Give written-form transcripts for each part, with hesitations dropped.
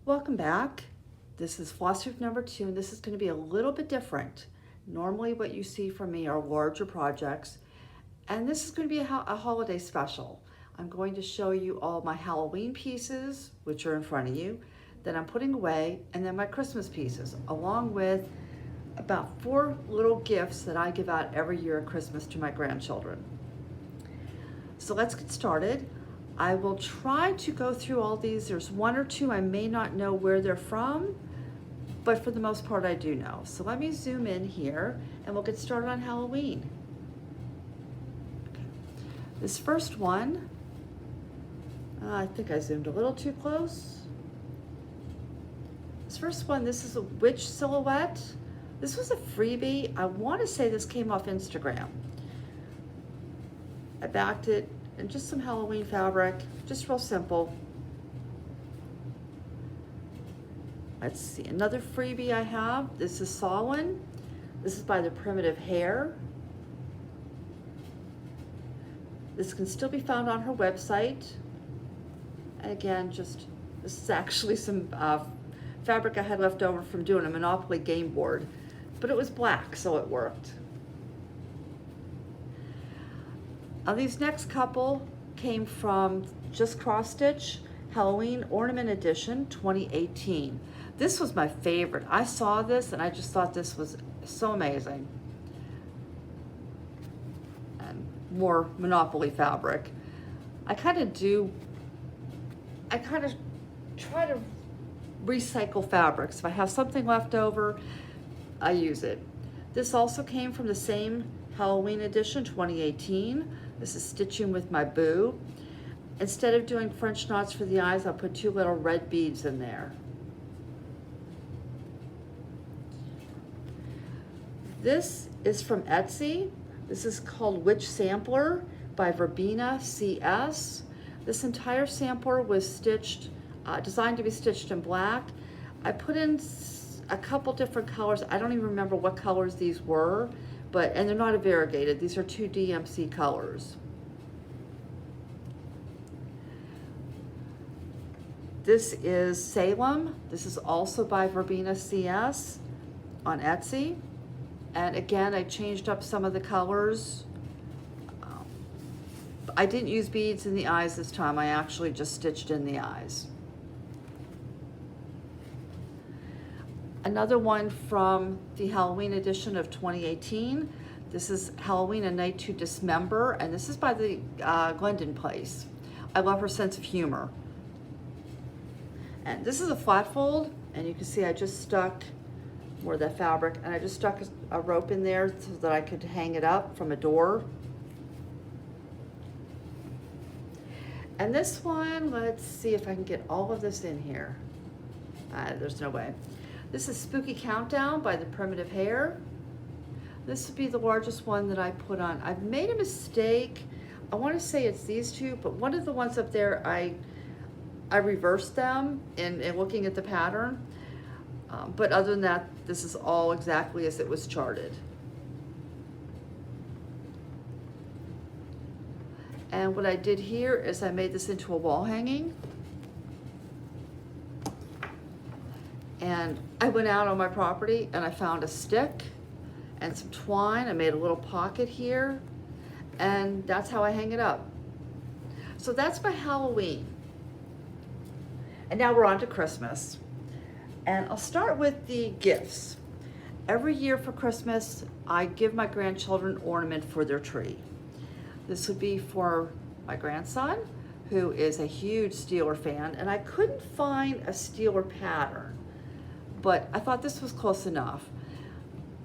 Welcome back. This is Flosstube number 2, and this is going to be a little bit different. Normally what you see from me are larger projects, and this is going to be a holiday special. I'm going to show you all my Halloween pieces, which are in front of you, that I'm putting away, and then my Christmas pieces, along with about 4 little gifts that I give out every year at Christmas to my grandchildren. So let's get started. I will try to go through all these. There's 1 or 2 I may not know where they're from, but for the most part I do know. So let me zoom in here and we'll get started on Halloween. Okay. This first one, I think I zoomed a little too close. This first one, this is a witch silhouette. This was a freebie. I want to say this came off Instagram. I backed it and just some Halloween fabric, just real simple. Let's see, another freebie I have. This is Salem. This is by the Primitive Hare. This can still be found on her website. And again, this is actually some fabric I had left over from doing a Monopoly game board, but it was black, so it worked. These next couple came from Just Cross Stitch, Halloween Ornament Edition 2018. This was my favorite. I saw this and I just thought this was so amazing. And more Monopoly fabric. I kind of try to recycle fabrics. If I have something left over, I use it. This also came from the same Halloween edition 2018. This is Stitching with My Boo. Instead of doing French knots for the eyes, I'll put 2 little red beads in there. This is from Etsy. This is called Witch Sampler by VerbenaCS. This entire sampler was stitched, designed to be stitched in black. I put in a couple different colors. I don't even remember what colors these were, and they're not variegated. These are 2 DMC colors. This is Salem. This is also by VerbenaCS on Etsy. And again, I changed up some of the colors. I didn't use beads in the eyes this time. I actually just stitched in the eyes. Another one from the Halloween edition of 2018. This is Halloween A Night to Dismember, and this is by the Glendon Place. I love her sense of humor. And this is a flat fold, and you can see I just stuck more of that fabric, and I just stuck a rope in there so that I could hang it up from a door. And this one, let's see if I can get all of this in here. There's no way. This is Spooky Countdown by the Primitive Hare. This would be the largest one that I put on. I've made a mistake. I want to say it's these 2, but one of the ones up there, I reversed them in looking at the pattern. But other than that, this is all exactly as it was charted. And what I did here is I made this into a wall hanging. And I went out on my property and I found a stick and some twine. I made a little pocket here, and that's how I hang it up. So that's my Halloween. And now we're on to Christmas. And I'll start with the gifts. Every year for Christmas, I give my grandchildren ornament for their tree. This would be for my grandson, who is a huge Steeler fan, and I couldn't find a Steeler pattern, but I thought this was close enough.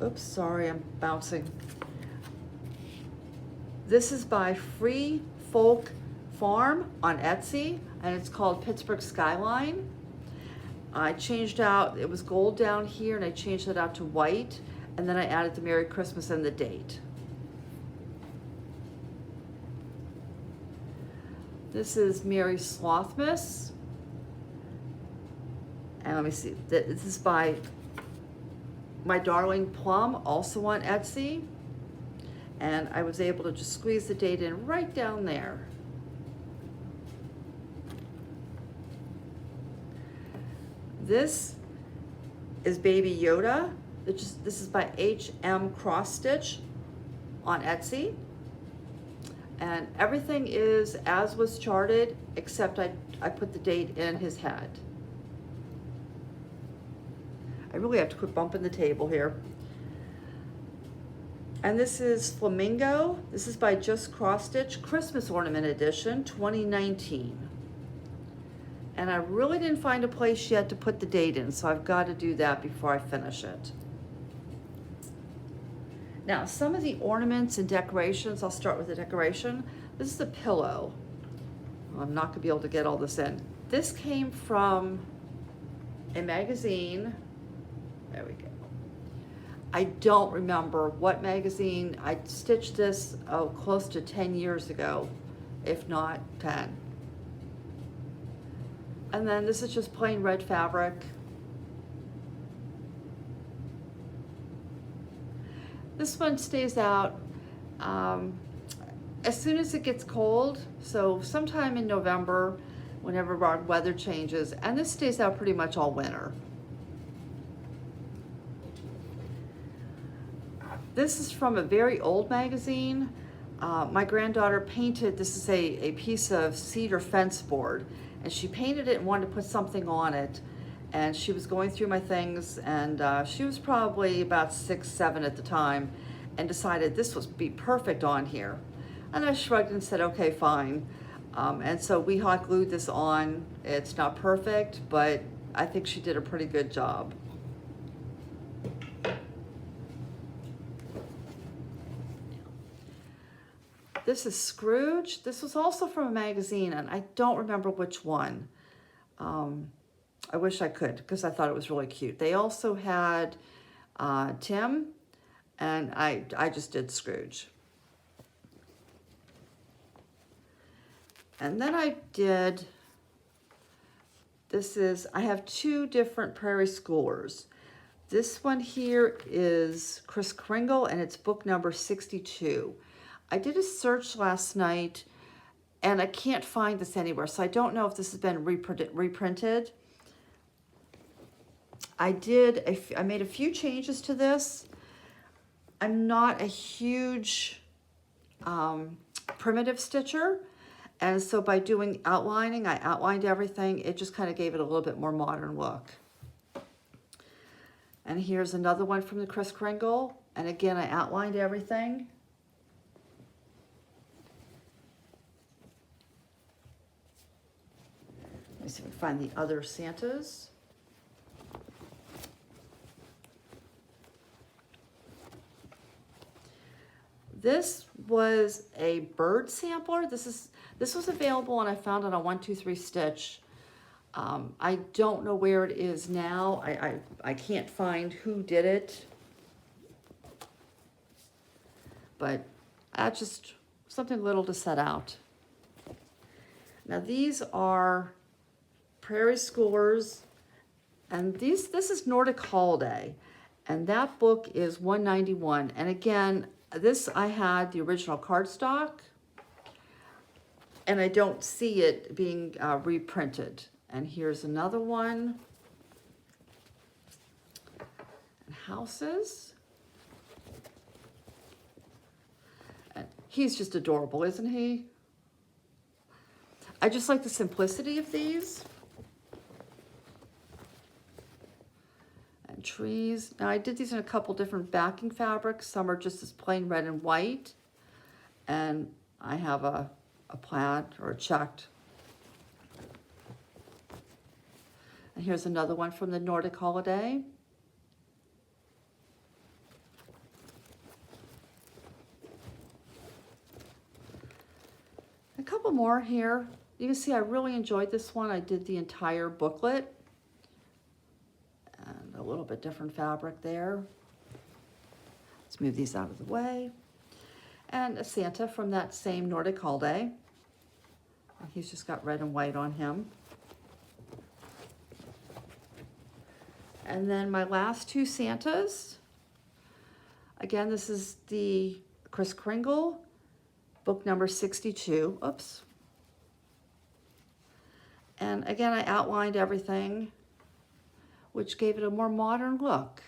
Oops, sorry, I'm bouncing. This is by Free Folk Farm on Etsy, and it's called Pittsburgh Skyline. I changed out, it was gold down here, and I changed it out to white, and then I added the Merry Christmas and the date. This is Mary Slothmas. And let me see, this is by my darling Plum, also on Etsy. And I was able to just squeeze the date in right down there. This is Baby Yoda. This is by HM Cross Stitch on Etsy. And everything is as was charted, except I put the date in his head. I really have to quit bumping the table here. And this is Flamingo. This is by Just Cross Stitch, Christmas Ornament Edition, 2019. And I really didn't find a place yet to put the date in, so I've got to do that before I finish it. Now, some of the ornaments and decorations, I'll start with the decoration. This is a pillow. I'm not gonna be able to get all this in. This came from a magazine. There we go. I don't remember what magazine. I stitched this close to 10 years ago, if not 10. And then this is just plain red fabric. This one stays out as soon as it gets cold, so sometime in November, whenever our weather changes, and this stays out pretty much all winter. This is from a very old magazine. My granddaughter painted, this is a piece of cedar fence board, and she painted it and wanted to put something on it. And she was going through my things, and she was probably about 6, 7 at the time, and decided this would be perfect on here. And I shrugged and said, okay, fine. And so we hot glued this on. It's not perfect, but I think she did a pretty good job. This is Scrooge. This was also from a magazine, and I don't remember which one. I wish I could, because I thought it was really cute. They also had Tim, and I just did Scrooge. And then I did, I have 2 different Prairie Schoolers. This one here is Kringle, and it's book number 62. I did a search last night, and I can't find this anywhere, so I don't know if this has been reprinted. I made a few changes to this. I'm not a huge primitive stitcher, and so by doing outlining, I outlined everything. It just kind of gave it a little bit more modern look. And here's another one from the Kringle, and again, I outlined everything. Let me see if we can find the other Santas. This was a bird sampler. This was available, and I found it on 123 Stitch. I don't know where it is now. I can't find who did it, but that's just something little to set out. Now these are Prairie Schoolers, and this is Nordic Holiday, and that book is $191. And again, this I had the original cardstock, and I don't see it being reprinted. And here's another one. And houses. And he's just adorable, isn't he? I just like the simplicity of these. And trees. Now I did these in a couple different backing fabrics. Some are just as plain red and white. And I have a plaid or a checked. And here's another one from the Nordic Holiday. A couple more here. You can see I really enjoyed this one. I did the entire booklet. And a little bit different fabric there. Let's move these out of the way. And a Santa from that same Nordic Holiday. He's just got red and white on him. And then my last 2 Santas. Again, this is the Kringle, book number 62. Oops. And again, I outlined everything. which gave it a more modern look.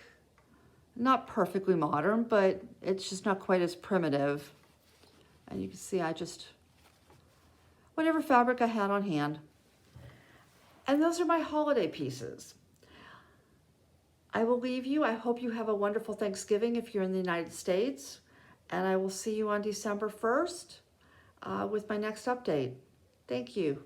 Not perfectly modern, but it's just not quite as primitive. And you can see I just, whatever fabric I had on hand. And those are my holiday pieces. I will leave you. I hope you have a wonderful Thanksgiving if you're in the United States. And I will see you on December 1st with my next update. Thank you.